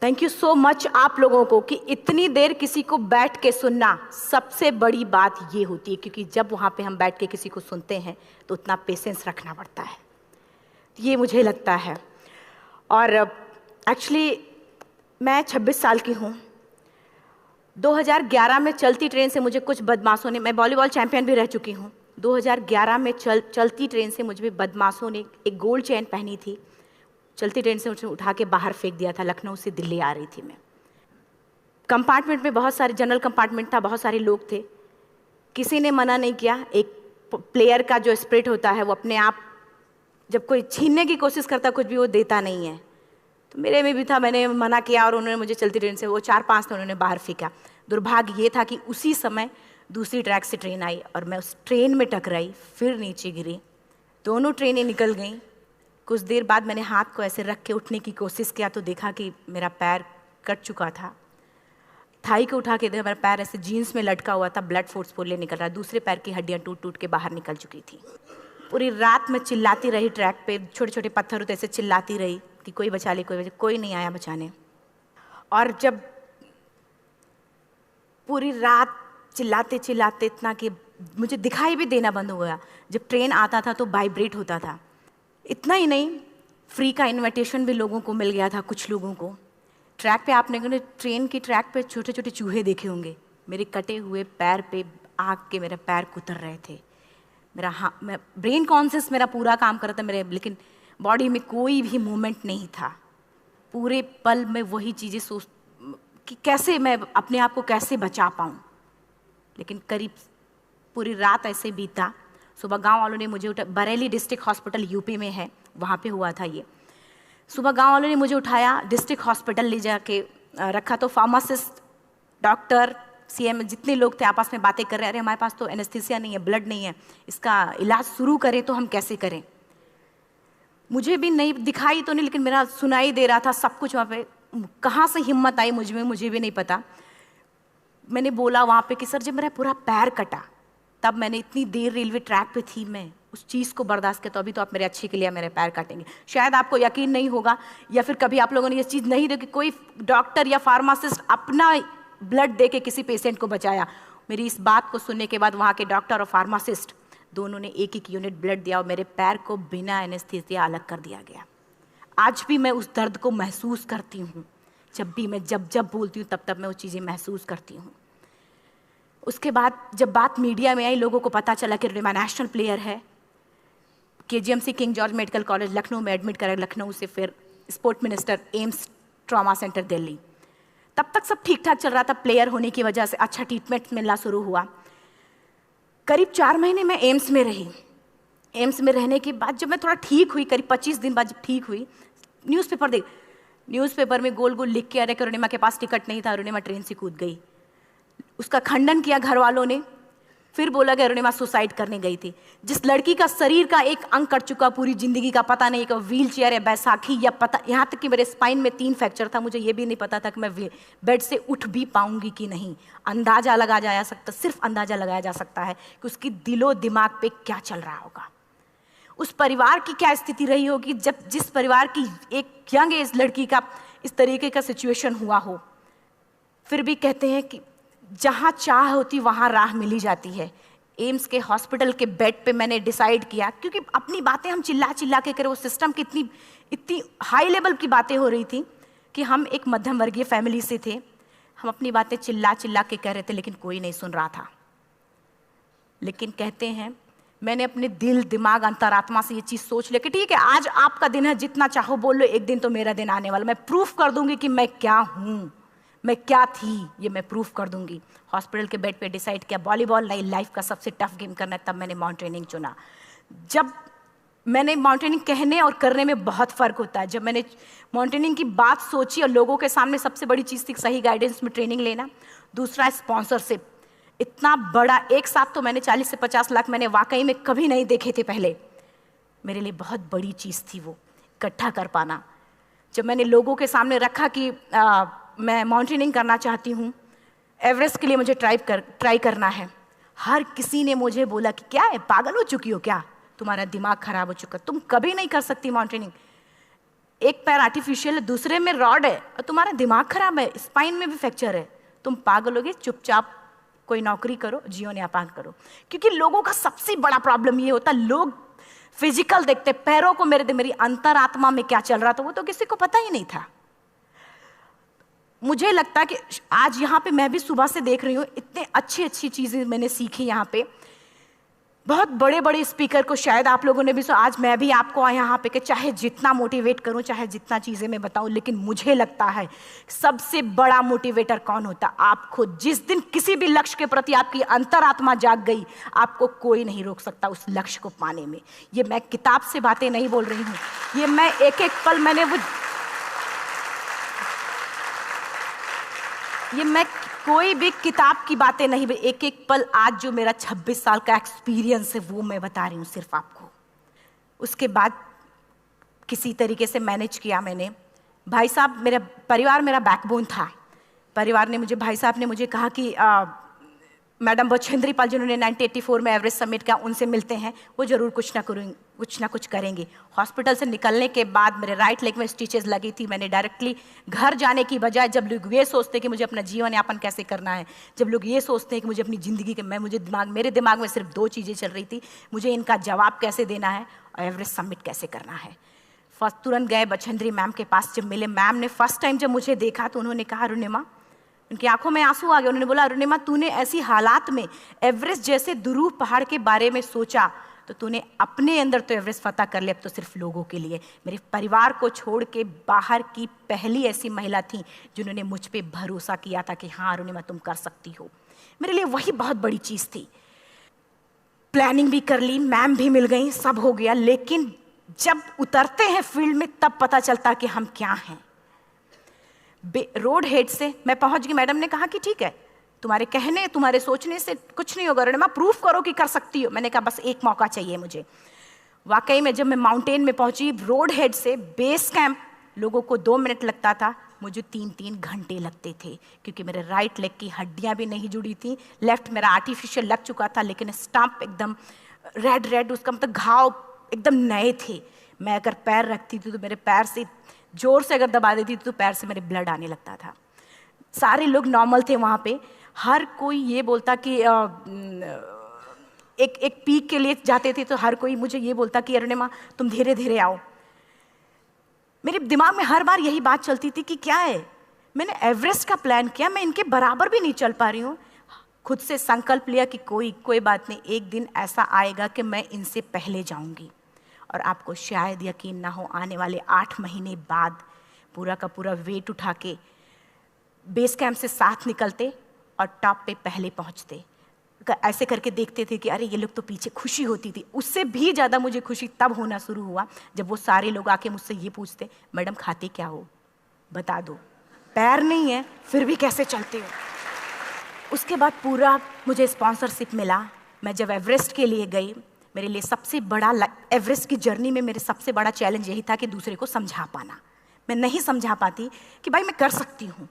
Thank you so much आप लोगों को कि इतनी देर किसी को बैठ के सुनना सबसे बड़ी बात ये होती है, क्योंकि जब वहाँ पे हम बैठ के किसी को सुनते हैं तो उतना पेशेंस रखना पड़ता है, ये मुझे लगता है। और एक्चुअली मैं 26 साल की हूँ। 2011 में चलती ट्रेन से मुझे कुछ बदमाशों ने, मैं वॉलीबॉल चैंपियन भी रह चुकी हूँ, 2011 में चलती ट्रेन से मुझे बदमाशों ने एक गोल्ड चेन पहनी थी, चलती ट्रेन से मुझे उठा के बाहर फेंक दिया था। लखनऊ से दिल्ली आ रही थी मैं। कंपार्टमेंट में बहुत सारे, जनरल कंपार्टमेंट था, बहुत सारे लोग थे, किसी ने मना नहीं किया। एक प्लेयर का जो स्पिरिट होता है वो अपने आप, जब कोई छीनने की कोशिश करता कुछ भी, वो देता नहीं है। तो मेरे में भी था, मैंने मना किया और उन्होंने मुझे चलती ट्रेन से, वो 4-5 थे, उन्होंने बाहर फेंका। दुर्भाग्य ये था कि उसी समय दूसरी ट्रैक से ट्रेन आई और मैं उस ट्रेन में टकराई, फिर नीचे गिरी, दोनों ट्रेनें निकल गईं। कुछ देर बाद मैंने हाथ को ऐसे रख के उठने की कोशिश किया तो देखा कि मेरा पैर कट चुका था। थाई को उठा के देखा, मेरा पैर ऐसे जीन्स में लटका हुआ था, ब्लड फोर्सफुली निकल रहा, दूसरे पैर की हड्डियाँ टूट टूट के बाहर निकल चुकी थी। पूरी रात मैं चिल्लाती रही ट्रैक पे, छोटे छोटे पत्थर होते ऐसे चिल्लाती रही कि कोई बचा ले, कोई नहीं आया बचाने। और जब पूरी रात चिल्लाते चिल्लाते इतना कि मुझे दिखाई भी देना बंद हो गया, जब ट्रेन आता था तो वाइब्रेट होता था। इतना ही नहीं, फ्री का इनविटेशन भी लोगों को मिल गया था, कुछ लोगों को। ट्रैक पे आपने ट्रेन की ट्रैक पे छोटे छोटे चूहे देखे होंगे, मेरे कटे हुए पैर पे आग के मेरे पैर कुतर रहे थे। मैं ब्रेन कॉन्शियस मेरा पूरा काम कर रहा था मेरे, लेकिन बॉडी में कोई भी मूवमेंट नहीं था। पूरे पल में वही चीज़ें सोच कि कैसे मैं अपने आप को कैसे बचा पाऊँ। लेकिन करीब पूरी रात ऐसे बीता। सुबह गांव वालों ने मुझे बरेली डिस्ट्रिक्ट हॉस्पिटल यूपी में है, वहाँ पे हुआ था ये। सुबह गांव वालों ने मुझे उठाया, डिस्ट्रिक्ट हॉस्पिटल ले जाके रखा। तो फार्मासिस्ट, डॉक्टर, सीएम, जितने लोग थे आपस में बातें कर रहे हैं, अरे हमारे पास तो एनेस्थीसिया नहीं है, ब्लड नहीं है, इसका इलाज शुरू करें तो हम कैसे करें। मुझे भी नहीं दिखाई तो नहीं, लेकिन मेरा सुनाई दे रहा था सब कुछ वहाँ पे। कहाँ से हिम्मत आई मुझ में, मुझे भी नहीं पता। मैंने बोला वहाँ पे कि सर जब मेरा पूरा पैर कटा, तब मैंने इतनी देर रेलवे ट्रैक पे थी, मैं उस चीज़ को बर्दाश्त किया, तो अभी तो आप मेरे अच्छे के लिए मेरे पैर काटेंगे। शायद आपको यकीन नहीं होगा, या फिर कभी आप लोगों ने ये चीज़ नहीं देखी, कोई डॉक्टर या फार्मासिस्ट अपना ब्लड दे के किसी पेशेंट को बचाया। मेरी इस बात को सुनने के बाद वहाँ के डॉक्टर और फार्मासिस्ट दोनों ने एक एक यूनिट ब्लड दिया और मेरे पैर को बिना एनेस्थीसिया अलग कर दिया गया। आज भी मैं उस दर्द को महसूस करती हूँ। जब भी मैं जब बोलती हूँ तब मैं वो चीज़ें महसूस करती हूँ। उसके बाद जब बात मीडिया में आई, लोगों को पता चला कि रिमा नेशनल प्लेयर है, KGMC king George medical college Lucknow में एडमिट करा, लखनऊ से फिर sport minister, AIIMS trauma centre Delhi. तब तक सब ठीक ठाक चल रहा था, प्लेयर होने की वजह से अच्छा ट्रीटमेंट मिलना शुरू हुआ। करीब 4 महीने मैं एम्स में रही। एम्स में रहने के बाद जब मैं थोड़ा ठीक हुई, करीब 25 दिन बाद जब ठीक हुई, न्यूज़पेपर में गोल गोल लिख के आ रहे कि अरुणिमा के पास टिकट नहीं था, अरुणिमा ट्रेन से कूद गई। उसका खंडन किया घर वालों ने, फिर बोला कि अरुणिमा सुसाइड करने गई थी। जिस लड़की का शरीर का एक अंग कट चुका, पूरी जिंदगी का पता नहीं कि व्हील चेयर है, बैसाखी या पता, यहाँ तक कि मेरे स्पाइन में 3 फ्रैक्चर था, मुझे ये भी नहीं पता था कि मैं बेड से उठ भी पाऊंगी कि नहीं। अंदाजा लगाया जा सकता, सिर्फ अंदाजा लगाया जा सकता है कि उसकी दिलो दिमाग पे क्या चल रहा होगा, उस परिवार की क्या स्थिति रही होगी जब जिस परिवार की एक यंग एज लड़की का इस तरीके का सिचुएशन हुआ हो। फिर भी कहते हैं कि जहाँ चाह होती वहाँ राह मिली जाती है। एम्स के हॉस्पिटल के बेड पे मैंने डिसाइड किया, क्योंकि अपनी बातें हम चिल्ला चिल्ला के करें, वो सिस्टम की इतनी हाई लेवल की बातें हो रही थी कि हम एक मध्यम वर्गीय फैमिली से थे, हम अपनी बातें चिल्ला चिल्ला के कह रहे थे, लेकिन कोई नहीं सुन रहा था। लेकिन कहते हैं मैंने अपने दिल, दिमाग, अंतरात्मा से ये चीज़ सोच लिया कि ठीक है, आज आपका दिन है, जितना चाहो बोल लो, एक दिन तो मेरा दिन आने वाला, मैं प्रूफ कर दूंगी कि मैं क्या हूँ, मैं क्या थी, ये मैं प्रूफ कर दूंगी। हॉस्पिटल के बेड पे डिसाइड किया वॉलीबॉल नहीं, लाइफ का सबसे टफ गेम करना है, तब मैंने माउंटेनिंग चुना। जब मैंने माउंटेनिंग कहने और करने में बहुत फ़र्क होता है। जब मैंने माउंटेनिंग की बात सोची और लोगों के सामने, सबसे बड़ी चीज़ थी सही गाइडेंस में ट्रेनिंग लेना, दूसरा स्पॉन्सरशिप। इतना बड़ा एक साथ तो मैंने 40 से 50 लाख मैंने वाकई में कभी नहीं देखे थे पहले। मेरे लिए बहुत बड़ी चीज़ थी वो इकट्ठा कर पाना। जब मैंने लोगों के सामने रखा कि मैं माउंटेनिंग करना चाहती हूँ, एवरेस्ट के लिए मुझे ट्राई करना है, हर किसी ने मुझे बोला कि क्या है, पागल हो चुकी हो क्या, तुम्हारा दिमाग खराब हो चुका, तुम कभी नहीं कर सकती माउंटेनिंग। एक पैर आर्टिफिशियल है, दूसरे में रॉड है, और तुम्हारा दिमाग खराब है, स्पाइन में भी फ्रैक्चर है, तुम पागल होगे, चुपचाप कोई नौकरी करो, जीवन यापन करो। क्योंकि लोगों का सबसे बड़ा प्रॉब्लम ये होता, लोग फिजिकल देखते, पैरों को मेरी अंतरात्मा में क्या चल रहा था वो तो किसी को पता ही नहीं था। मुझे लगता है कि आज यहाँ पे मैं भी सुबह से देख रही हूँ, इतने अच्छी अच्छी चीज़ें मैंने सीखी यहाँ पे। बहुत बड़े बड़े स्पीकर को शायद आप लोगों ने भी आज मैं भी आपको यहाँ पे कि चाहे जितना मोटिवेट करूँ, चाहे जितना चीज़ें मैं बताऊँ, लेकिन मुझे लगता है सबसे बड़ा मोटिवेटर कौन होता, आप खुद। जिस दिन किसी भी लक्ष्य के प्रति आपकी अंतरात्मा जाग गई, आपको कोई नहीं रोक सकता उस लक्ष्य को पाने में। ये मैं किताब से बातें नहीं बोल रही हूँ, ये मैं एक एक पल मैंने मैं कोई भी किताब की बातें नहीं, एक एक पल आज जो मेरा 26 साल का एक्सपीरियंस है वो मैं बता रही हूँ सिर्फ आपको। उसके बाद किसी तरीके से मैनेज किया मैंने। भाई साहब, मेरा परिवार मेरा बैकबोन था। परिवार ने मुझे, भाई साहब ने मुझे कहा कि मैडम बछेंद्री पाल जिन्होंने 1984 में एवरेस्ट समिट किया, उनसे मिलते हैं, वो जरूर कुछ ना कुछ करेंगे। हॉस्पिटल से निकलने के बाद मेरे राइट लेग में स्टिचेस लगी थी। मैंने डायरेक्टली घर जाने की बजाय, जब लोग ये सोचते हैं कि मुझे अपना जीवन यापन कैसे करना है, जब लोग ये सोचते हैं कि मुझे अपनी ज़िंदगी के मेरे दिमाग में सिर्फ 2 चीज़ें चल रही थी, मुझे इनका जवाब कैसे देना है और एवरेस्ट समिट कैसे करना है। फर्स्ट तुरंत गए बछेंद्री मैम के पास। जब मिले, मैम ने फर्स्ट टाइम जब मुझे देखा तो उन्होंने कहा, अरुणिमा, उनकी आंखों में आंसू आ गए। उन्होंने बोला, अरुणिमा, तूने ऐसी हालात में एवरेस्ट जैसे दुरूह पहाड़ के बारे में सोचा तो तूने अपने अंदर तो एवरेस्ट फतह कर लिया, अब तो सिर्फ लोगों के लिए। मेरे परिवार को छोड़ के बाहर की पहली ऐसी महिला थी जिन्होंने मुझ पे भरोसा किया था कि हाँ अरुणिमा, तुम कर सकती हो। मेरे लिए वही बहुत बड़ी चीज़ थी। प्लानिंग भी कर ली, मैम भी मिल गई, सब हो गया। लेकिन जब उतरते हैं फील्ड में तब पता चलता कि हम क्या हैं। रोड हेड से मैं पहुंच गई। मैडम ने कहा कि ठीक है, तुम्हारे कहने, तुम्हारे सोचने से कुछ नहीं होगा, अरुणिमा प्रूफ करो कि कर सकती हो। मैंने कहा बस एक मौका चाहिए मुझे। वाकई में जब मैं माउंटेन में पहुंची, रोड हेड से बेस कैंप लोगों को 2 मिनट लगता था, मुझे 3-3 घंटे लगते थे, क्योंकि मेरे राइट लेग की हड्डियां भी नहीं जुड़ी थी। लेफ्ट मेरा आर्टिफिशियल लग चुका था, लेकिन स्टंप एकदम रेड, उसका मतलब घाव एकदम नए थे। मैं अगर पैर रखती थी तो मेरे पैर से जोर से अगर दबा देती थी तो पैर से मेरे ब्लड आने लगता था। सारे लोग नॉर्मल थे वहाँ पे। हर कोई ये बोलता कि एक पीक के लिए जाते थे तो हर कोई मुझे ये बोलता कि अरुणिमा तुम धीरे धीरे आओ। मेरे दिमाग में हर बार यही बात चलती थी कि क्या है, मैंने एवरेस्ट का प्लान किया, मैं इनके बराबर भी नहीं चल पा रही हूँ। खुद से संकल्प लिया कि कोई बात नहीं, एक दिन ऐसा आएगा कि मैं इनसे पहले जाऊँगी। और आपको शायद यकीन ना हो, आने वाले 8 महीने बाद पूरा का पूरा वेट उठा के बेस कैंप से साथ निकलते और टॉप पे पहले पहुंचते। ऐसे करके देखते थे कि अरे ये लोग तो पीछे। खुशी होती थी। उससे भी ज़्यादा मुझे खुशी तब होना शुरू हुआ जब वो सारे लोग आके मुझसे ये पूछते, मैडम खाते क्या हो, बता दो, पैर नहीं है फिर भी कैसे चलते हो। उसके बाद पूरा मुझे स्पॉन्सरशिप मिला। मैं जब एवरेस्ट के लिए गई, मेरे लिए सबसे बड़ा, एवरेस्ट की जर्नी में मेरे सबसे बड़ा चैलेंज यही था कि दूसरे को समझा पाना। मैं नहीं समझा पाती कि भाई मैं कर सकती हूँ।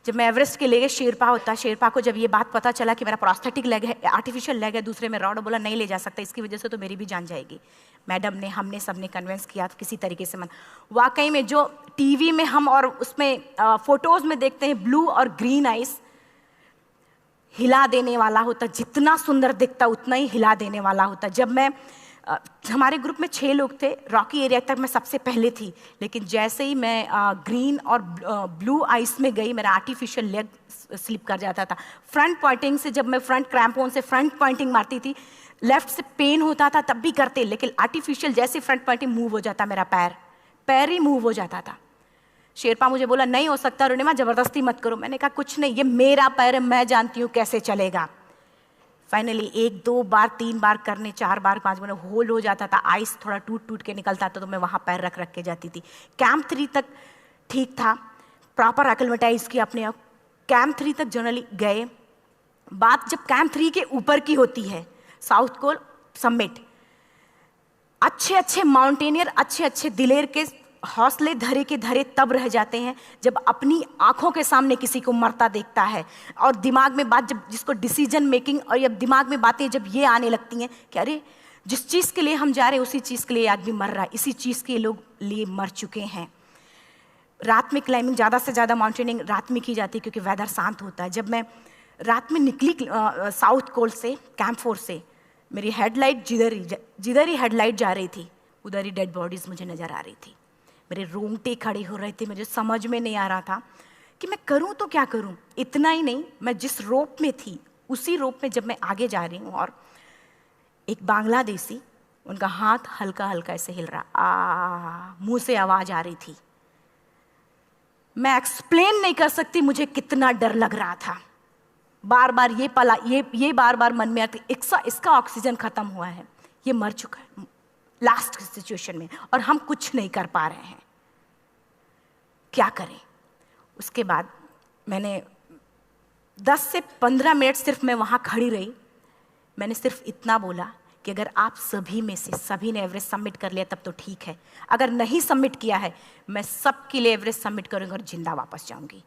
जब मैं एवरेस्ट के लिए, शेरपा होता, शेरपा को जब ये बात पता चला कि मेरा प्रोस्थेटिक लेग है, आर्टिफिशियल लेग है, दूसरे में रॉड, बोला नहीं ले जा सकता, इसकी वजह से तो मेरी भी जान जाएगी। मैडम ने, हमने सबने कन्विंस किया किसी तरीके से। मन वाकई में जो टीवी में हम और उसमें फोटोज़ में देखते हैं, ब्लू और ग्रीन आइस, हिला देने वाला होता। जितना सुंदर दिखता उतना ही हिला देने वाला होता। जब मैं हमारे ग्रुप में 6 लोग थे, रॉकी एरिया तक मैं सबसे पहले थी, लेकिन जैसे ही मैं ग्रीन और ब्लू आइस में गई, मेरा आर्टिफिशियल लेग स्लिप कर जाता था। फ्रंट पॉइंटिंग से, जब मैं फ्रंट क्रैम्पोन से फ्रंट पॉइंटिंग मारती थी, लेफ्ट से पेन होता था तब भी करते, लेकिन आर्टिफिशियल जैसे फ्रंट पॉइंटिंग मूव हो जाता, मेरा पैर ही मूव हो जाता था। शेरपा मुझे बोला नहीं हो सकता अरुणिमा, जबरदस्ती मत करो। मैंने कहा कुछ नहीं, ये मेरा पैर है, मैं जानती हूँ कैसे चलेगा। फाइनली 1, 2 बार, 3 बार करने, 4 बार, 5 बार होल हो जाता था। आइस थोड़ा टूट के निकलता था तो मैं वहाँ पैर रख के जाती थी। कैंप 3 तक ठीक था, प्रॉपर एक्लेमेटाइज किया अपने आप। कैंप 3 तक जनरली गए। बात जब कैंप 3 के ऊपर की होती है, साउथ कोल समिट, अच्छे माउंटेनियर, अच्छे दिलेर के हौसले धरे के धरे तब रह जाते हैं जब अपनी आंखों के सामने किसी को मरता देखता है, और दिमाग में बात, जब जिसको डिसीजन मेकिंग, और जब दिमाग में बातें जब ये आने लगती हैं कि अरे जिस चीज़ के लिए हम जा रहे हैं उसी चीज़ के लिए आदमी मर रहा है, इसी चीज़ के लोग लिए मर चुके हैं। रात में क्लाइंबिंग, ज़्यादा से ज़्यादा माउंटेनिंग रात में की जाती है क्योंकि वेदर शांत होता है। जब मैं रात में निकली साउथ कोल से, कैंप 4 से, मेरी हेडलाइट जिधर ही हेडलाइट जा रही थी उधर ही डेड बॉडीज़ मुझे नज़र आ रही थी। मेरे रोंगटे खड़े हो रहे थे, मुझे समझ में नहीं आ रहा था कि मैं करूं तो क्या करूं। इतना ही नहीं, मैं जिस रोप में थी उसी रोप में जब मैं आगे जा रही हूँ और एक बांग्लादेशी, उनका हाथ हल्का हल्का ऐसे हिल रहा, मुंह से आवाज आ रही थी। मैं एक्सप्लेन नहीं कर सकती मुझे कितना डर लग रहा था। बार बार ये बार बार मन में आती, इसका ऑक्सीजन खत्म हुआ है, ये मर चुका है लास्ट सिचुएशन में, और हम कुछ नहीं कर पा रहे हैं, क्या करें। उसके बाद मैंने 10 से 15 मिनट सिर्फ मैं वहाँ खड़ी रही। मैंने सिर्फ इतना बोला कि अगर आप सभी में से सभी ने एवरेस्ट सबमिट कर लिया तब तो ठीक है, अगर नहीं सबमिट किया है मैं सबके लिए एवरेस्ट सबमिट करूँगी और जिंदा वापस जाऊँगी।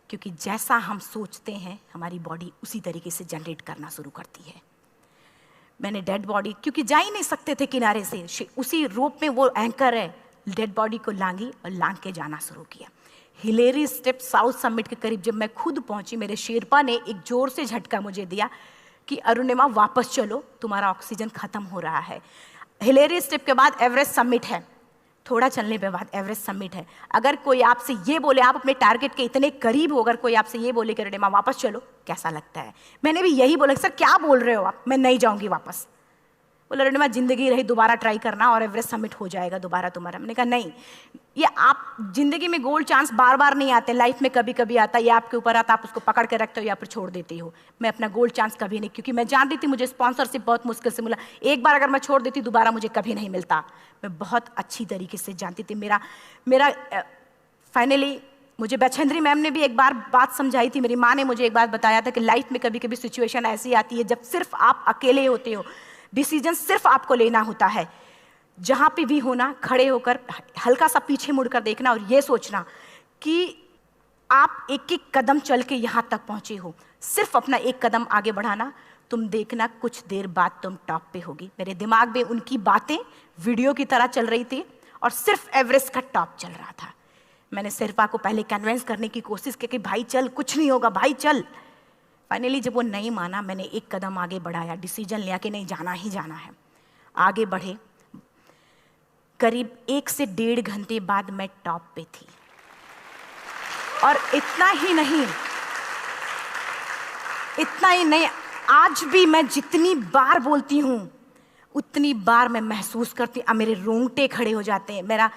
क्योंकि जैसा हम सोचते हैं हमारी बॉडी उसी तरीके से जनरेट करना शुरू करती है। मैंने डेड बॉडी, क्योंकि जा ही नहीं सकते थे किनारे से, उसी रोप में वो एंकर है, डेड बॉडी को लांगी और लांग के जाना शुरू किया। हिलेरी स्टेप साउथ समिट के करीब जब मैं खुद पहुंची, मेरे शेरपा ने एक जोर से झटका मुझे दिया कि अरुणिमा वापस चलो, तुम्हारा ऑक्सीजन खत्म हो रहा है। हिलेरी स्टेप के बाद एवरेस्ट समिट है, थोड़ा चलने के बाद एवरेस्ट समिट है। अगर कोई आपसे ये बोले, आप अपने टारगेट के इतने करीब हो, अगर कोई आपसे ये बोले कि अरुणिमा वापस चलो, कैसा लगता है? मैंने भी यही बोला, सर क्या बोल रहे हो आप, मैं नहीं जाऊंगी वापस। बोला अरुणिमा जिंदगी रही, दोबारा ट्राई करना और एवरेस्ट समिट हो जाएगा दोबारा तुम्हारा। मैंने कहा नहीं, ये आप जिंदगी में गोल्ड चांस बार बार नहीं आते, लाइफ में कभी कभी आता है, ये आपके ऊपर आता, आप उसको पकड़ के रखते हो या फिर छोड़ देते हो। मैं अपना गोल्ड चांस कभी नहीं, क्योंकि मैं जान रही थी मुझे स्पॉन्सरशिप बहुत मुश्किल से मिला, एक बार अगर मैं छोड़ देती दोबारा मुझे कभी नहीं मिलता। मैं बहुत अच्छी तरीके से जानती थी। मेरा फाइनली मुझे बछेंद्री मैम ने भी एक बार बात समझाई थी, मेरी माँ ने मुझे एक बात बताया था कि लाइफ में कभी कभी सिचुएशन ऐसी आती है जब सिर्फ आप अकेले होते हो, डिसीजन सिर्फ आपको लेना होता है। जहां पे भी होना, खड़े होकर हल्का सा पीछे मुड़कर देखना और ये सोचना कि आप एक एक कदम चल के यहां तक पहुंचे हो, सिर्फ अपना एक कदम आगे बढ़ाना, तुम देखना कुछ देर बाद तुम टॉप पे होगी। मेरे दिमाग में उनकी बातें वीडियो की तरह चल रही थी और सिर्फ एवरेस्ट का टॉप चल रहा था। मैंने शेरपा को पहले कन्विंस करने की कोशिश की कि भाई चल, कुछ नहीं होगा भाई चल। फाइनली जब वो नहीं माना, मैंने एक कदम आगे बढ़ाया, डिसीजन लिया कि नहीं जाना ही जाना है। आगे बढ़े, करीब 1 से 1.5 घंटे बाद मैं टॉप पे थी। और इतना ही नहीं, आज भी मैं जितनी बार बोलती हूँ उतनी बार मैं महसूस करती हूँ, मेरे रोंगटे खड़े हो जाते हैं, मेरा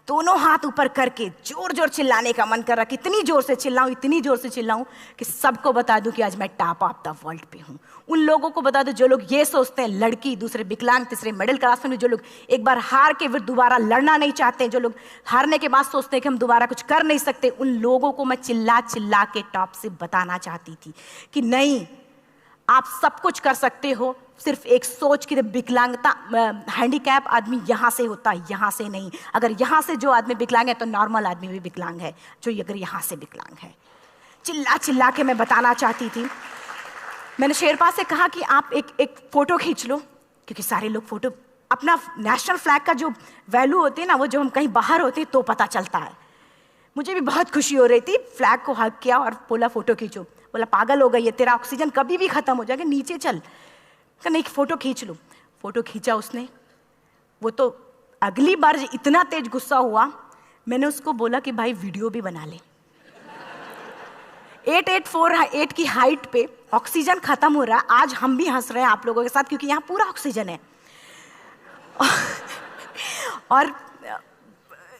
दोनों हाथ ऊपर करके जोर जोर चिल्लाने का मन कर रहा, कितनी जोर से चिल्लाऊं कि सबको बता दूं कि आज मैं टॉप ऑफ द वर्ल्ड पे हूं। उन लोगों को बता दूं जो लोग ये सोचते हैं, लड़की, दूसरे विकलांग, तीसरे मिडिल क्लास में, जो लोग एक बार हार के फिर दोबारा लड़ना नहीं चाहते, जो लोग हारने के बाद सोचते हैं कि हम दोबारा कुछ कर नहीं सकते, उन लोगों को मैं चिल्ला चिल्ला के टॉप से बताना चाहती थी कि नहीं, आप सब कुछ कर सकते हो, सिर्फ एक सोच की विकलांगता, हैंडीकैप आदमी यहाँ से होता है, यहाँ से नहीं। अगर यहाँ से जो आदमी विकलांग है तो नॉर्मल आदमी भी विकलांग है, जो अगर यहाँ से विकलांग है। चिल्ला चिल्ला के मैं बताना चाहती थी। मैंने शेरपा से कहा कि आप एक फोटो खींच लो, क्योंकि सारे लोग फोटो, अपना नेशनल फ्लैग का जो वैल्यू होती है ना, वो जो हम कहीं बाहर होते हैं तो पता चलता है। मुझे भी बहुत खुशी हो रही थी, फ्लैग को हग किया और बोला फोटो खींचो। बोला पागल हो गई है, तेरा ऑक्सीजन कभी भी खत्म हो जाएगा, नीचे चल। नहीं, फोटो खींच लो। फोटो खींचा उसने। वो तो अगली बार इतना तेज गुस्सा हुआ, मैंने उसको बोला कि भाई वीडियो भी बना ले। 8848 की हाइट पे ऑक्सीजन खत्म हो रहा है, आज हम भी हंस रहे हैं आप लोगों के साथ क्योंकि यहाँ पूरा ऑक्सीजन है। और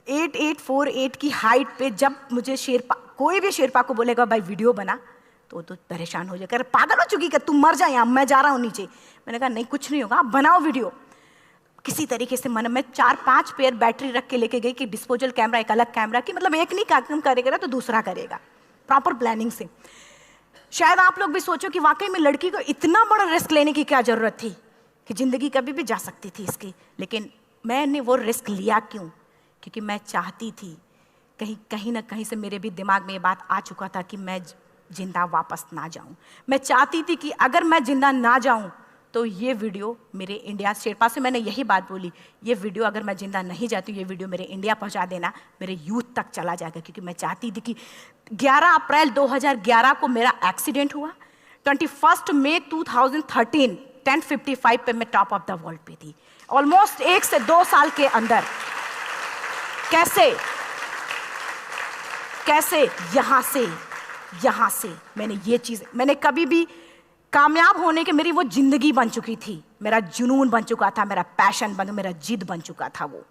8848 की हाइट पे जब मुझे शेरपा, कोई भी शेरपा को बोलेगा भाई वीडियो बना, तो परेशान हो जाएगा, पागल हो चुकी, कि तुम मर जाए, यहाँ मैं जा रहा हूँ नीचे। मैंने कहा नहीं, कुछ नहीं होगा, आप बनाओ वीडियो। किसी तरीके से मैं 4-5 पेयर बैटरी रख के लेके गई कि डिस्पोजल कैमरा, एक अलग कैमरा, कि मतलब एक नहीं काम करेगा तो दूसरा करेगा, प्रॉपर प्लानिंग से। शायद आप लोग भी सोचो कि वाकई में लड़की को इतना बड़ा रिस्क लेने की क्या जरूरत थी, कि जिंदगी कभी भी जा सकती थी इसकी। लेकिन मैंने वो रिस्क लिया क्यों? क्योंकि मैं चाहती थी, कहीं ना कहीं से मेरे भी दिमाग में ये बात आ चुका था कि मैं जिंदा वापस ना जाऊं। मैं चाहती थी कि अगर मैं जिंदा ना जाऊं तो ये वीडियो मेरे इंडिया शेरपा से मैंने यही बात बोली, ये वीडियो अगर मैं जिंदा नहीं जाती, ये वीडियो मेरे इंडिया पहुंचा देना, मेरे यूथ तक चला जाएगा। क्योंकि मैं चाहती थी कि 11 अप्रैल 2011 को मेरा एक्सीडेंट हुआ, 21 मई 2013 10:55 पे मैं टॉप ऑफ द वर्ल्ड पे थी। ऑलमोस्ट 1 से 2 साल के अंदर कैसे यहाँ से मैंने ये चीज़, मैंने कभी भी कामयाब होने के, मेरी वो जिंदगी बन चुकी थी, मेरा जुनून बन चुका था, मेरा पैशन मेरा जिद बन चुका था। वो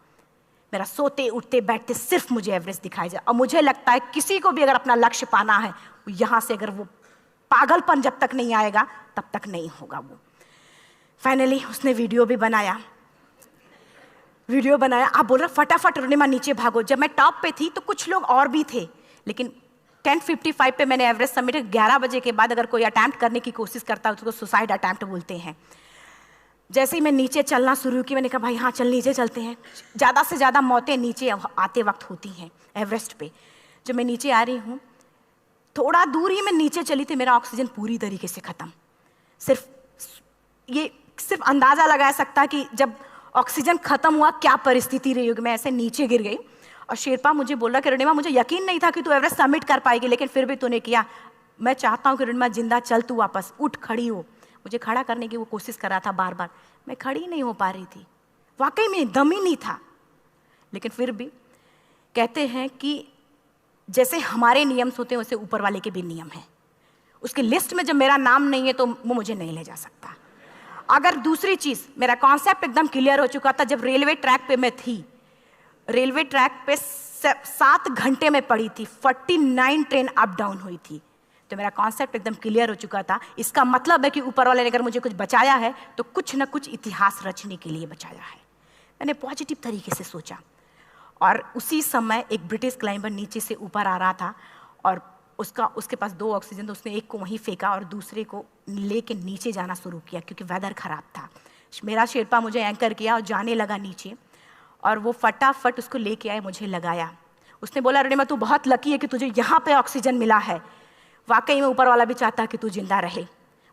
मेरा सोते उठते बैठते सिर्फ मुझे एवरेस्ट दिखाई जाए। और मुझे लगता है किसी को भी अगर अपना लक्ष्य पाना है, यहाँ से अगर वो पागलपन जब तक नहीं आएगा तब तक नहीं होगा। वो फाइनली उसने वीडियो बनाया। आप बोल रहे फटाफट रोनिमा नीचे भागो। जब मैं टॉप पे थी तो कुछ लोग और भी थे, लेकिन 10:55 पे मैंने एवरेस्ट समिट, 11 बजे के बाद अगर कोई अटैम्प्ट करने की कोशिश करता है उसको सुसाइड अटैम्प्ट बोलते हैं। जैसे ही मैं नीचे चलना शुरू की, मैंने कहा भाई हाँ चल नीचे चलते हैं। ज़्यादा से ज़्यादा मौतें नीचे आते वक्त होती हैं एवरेस्ट पे। जब मैं नीचे आ रही हूँ, थोड़ा दूर ही मैं नीचे चली थी, मेरा ऑक्सीजन पूरी तरीके से ख़त्म। सिर्फ अंदाज़ा लगाया सकता कि जब ऑक्सीजन ख़त्म हुआ क्या परिस्थिति रही होगी। मैं ऐसे नीचे गिर गई और शेरपा मुझे बोल रहा कि रोनिमा मुझे यकीन नहीं था कि तू एवरेस्ट सबमिट कर पाएगी, लेकिन फिर भी तूने किया। मैं चाहता हूँ कि रोनिमा जिंदा चल, तू वापस उठ, खड़ी हो। मुझे खड़ा करने की वो कोशिश कर रहा था बार बार, मैं खड़ी नहीं हो पा रही थी, वाकई में दम ही नहीं था। लेकिन फिर भी कहते हैं कि जैसे हमारे नियम होते हैं वैसे ऊपर वाले के भी नियम हैं। उसकी लिस्ट में जब मेरा नाम नहीं है तो वो मुझे नहीं ले जा सकता। अगर दूसरी चीज़, मेरा कॉन्सेप्ट एकदम क्लियर हो चुका था। जब रेलवे ट्रैक पे मैं थी, रेलवे ट्रैक पे 7 घंटे में पड़ी थी, 49 ट्रेन अप डाउन हुई थी, तो मेरा कॉन्सेप्ट एकदम क्लियर हो चुका था। इसका मतलब है कि ऊपर वाले ने अगर मुझे कुछ बचाया है तो कुछ ना कुछ इतिहास रचने के लिए बचाया है। मैंने पॉजिटिव तरीके से सोचा। और उसी समय एक ब्रिटिश क्लाइंबर नीचे से ऊपर आ रहा था और उसके पास 2 ऑक्सीजन, तो उसने एक को वहीं फेंका और दूसरे को लेके नीचे जाना शुरू किया क्योंकि वेदर ख़राब था। मेरा शेरपा मुझे एंकर किया और जाने लगा नीचे, और वो फटाफट उसको लेके आए, मुझे लगाया। उसने बोला रोनिमा तू बहुत लकी है कि तुझे यहाँ पे ऑक्सीजन मिला है। वाकई में ऊपर वाला भी चाहता है कि तू जिंदा रहे।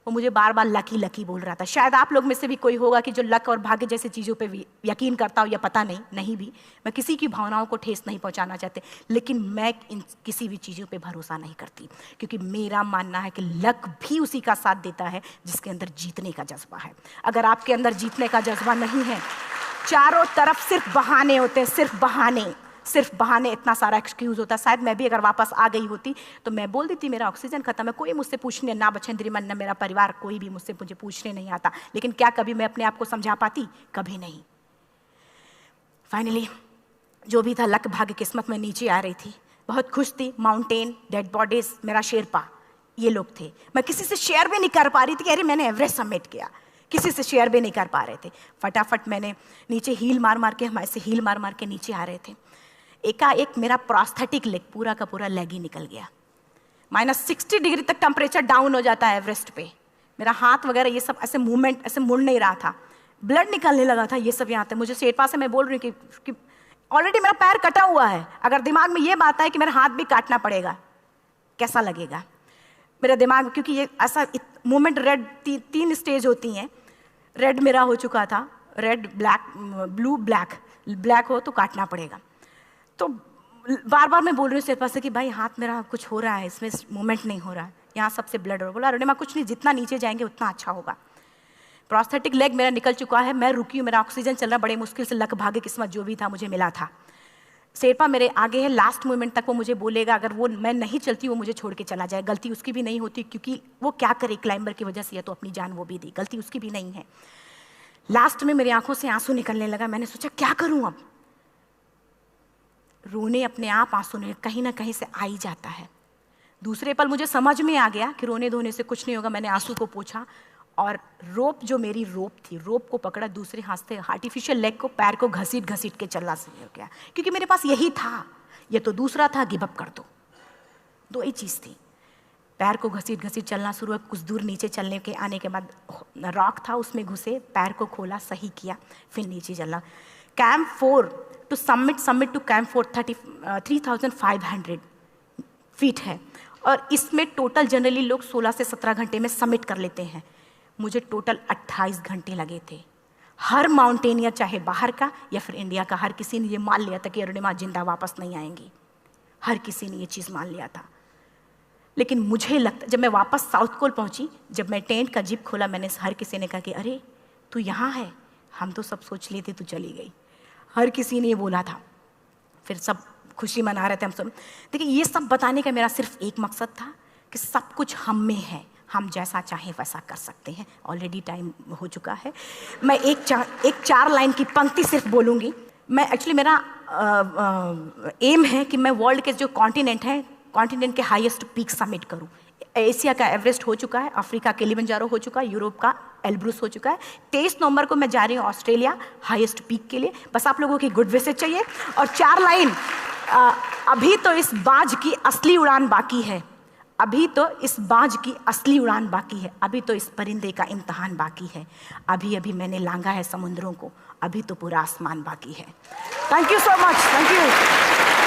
वो मुझे बार बार लकी लकी बोल रहा था। शायद आप लोग में से भी कोई होगा कि जो लक और भाग्य जैसी चीज़ों पे यकीन करता हो, या पता नहीं भी। मैं किसी की भावनाओं को ठेस नहीं पहुंचाना चाहती, लेकिन मैं इन किसी भी चीज़ों पे भरोसा नहीं करती, क्योंकि मेरा मानना है कि लक भी उसी का साथ देता है जिसके अंदर जीतने का जज्बा है। अगर आपके अंदर जीतने का जज्बा नहीं है, चारों तरफ सिर्फ बहाने होते हैं, सिर्फ बहाने, इतना सारा एक्सक्यूज़ होता है। शायद मैं भी अगर वापस आ गई होती तो मैं बोल देती मेरा ऑक्सीजन खत्म है, कोई मुझसे पूछने ना बछेंद्री मन, ना मेरा परिवार, कोई भी मुझे पूछने नहीं आता। लेकिन क्या कभी मैं अपने आप को समझा पाती? कभी नहीं। फाइनली जो भी था, लक भाग्य किस्मत में नीचे आ रही थी, बहुत खुश थी। माउंटेन, डेड बॉडीज, मेरा शेरपा, ये लोग थे। मैं किसी से शेयर भी नहीं कर पा रही थी कि अरे मैंने एवरेस्ट सबमिट किया, किसी से शेयर भी नहीं कर पा रहे थे। फटाफट मैंने नीचे हील मार के, हमारे से हील मार के नीचे आ रहे थे। एकाएक मेरा प्रोस्थेटिक लेग, पूरा का पूरा लेग ही निकल गया। -60 डिग्री तक टेम्परेचर डाउन हो जाता है एवरेस्ट पे। मेरा हाथ वगैरह ये सब ऐसे मूवमेंट, ऐसे मुड़ नहीं रहा था, ब्लड निकलने लगा था, ये सब यहाँ था। मुझे शेरपा से मैं बोल रही हूँ कि ऑलरेडी मेरा पैर कटा हुआ है, अगर दिमाग में ये बात है कि मेरा हाथ भी काटना पड़ेगा, कैसा लगेगा मेरा दिमाग। क्योंकि ये ऐसा मूवमेंट, रेड 3 स्टेज होती हैं। रेड मेरा हो चुका था, रेड, ब्लैक, ब्लू, ब्लैक हो तो काटना पड़ेगा। तो बार बार मैं बोल रही हूँ शेरपा से कि भाई हाथ मेरा कुछ हो रहा है, इसमें मूवमेंट नहीं हो रहा है, यहाँ सबसे ब्लड हो। बोला रोनिमा कुछ नहीं, जितना नीचे जाएंगे उतना अच्छा होगा। प्रोस्थेटिक लेग मेरा निकल चुका है, मैं रुकी हूँ, मेरा ऑक्सीजन चल रहा, बड़े मुश्किल से लक भाग्य किस्मत जो भी था मुझे मिला था। शेरपा मेरे आगे है, लास्ट मोमेंट तक वो मुझे बोलेगा, अगर वो मैं नहीं चलती वो मुझे छोड़ के चला जाए। गलती उसकी भी नहीं होती, क्योंकि वो क्या करे, क्लाइंबर की वजह से या तो अपनी जान वो भी दी, गलती उसकी भी नहीं है। लास्ट में मेरी आंखों से आंसू निकलने लगा। मैंने सोचा क्या करूँ अब, रोने अपने आप आंसू ने कहीं ना कहीं से आ ही जाता है। दूसरे पल मुझे समझ में आ गया कि रोने धोने से कुछ नहीं होगा। मैंने आंसू को पोंछा और रोप, जो मेरी रोप थी, रोप को पकड़ा, दूसरे हाथ से आर्टिफिशियल लेग को, पैर को घसीट के चलना शुरू हो गया, क्योंकि मेरे पास यही था। ये तो दूसरा था, गिव अप कर दो ही चीज़ थी। पैर को घसीट चलना शुरू हुआ। कुछ दूर नीचे चलने के आने के बाद रॉक था, उसमें घुसे, पैर को खोला, सही किया, फिर नीचे चलना। Camp 4 to summit to camp 4 3500 feet है, और इसमें टोटल जनरली लोग 16 से 17 घंटे में सबमिट कर लेते हैं। मुझे टोटल 28 घंटे लगे थे। हर माउंटेनियर, चाहे बाहर का या फिर इंडिया का, हर किसी ने ये मान लिया था कि अरुणिमा जिंदा वापस नहीं आएंगी। हर किसी ने ये चीज़ मान लिया था। लेकिन मुझे लगता, जब मैं वापस साउथ पोल पहुंची, जब मैं टेंट का जिप खोला, मैंने हर किसी ने कहा कि अरे तू यहाँ है, हम तो सब सोच लिए थे तू चली गई। हर किसी ने ये बोला था। फिर सब खुशी मना रहे थे हम सब। देखिए, ये सब बताने का मेरा सिर्फ एक मकसद था कि सब कुछ हम में है, हम जैसा चाहें वैसा कर सकते हैं। ऑलरेडी टाइम हो चुका है। मैं एक चार लाइन की पंक्ति सिर्फ बोलूँगी। मैं एक्चुअली, मेरा एम है कि मैं वर्ल्ड के जो कॉन्टिनेंट हैं, कॉन्टिनेंट के हाईएस्ट पीक समिट करूं। एशिया का एवरेस्ट हो चुका है, अफ्रीका किलिमंजारो हो चुका है, यूरोप का एल्ब्रुस हो चुका है। 23 नवंबर को मैं जा रही हूँ ऑस्ट्रेलिया हाईएस्ट पीक के लिए। बस आप लोगों की गुड विशेस चाहिए। और 4 लाइन, अभी तो इस बाज की असली उड़ान बाकी है, अभी तो इस बाज की असली उड़ान बाकी है, अभी तो इस परिंदे का इम्तहान बाकी है, अभी अभी मैंने लांघा है समुद्रों को, अभी तो पूरा आसमान बाकी है। Thank you so much. Thank you.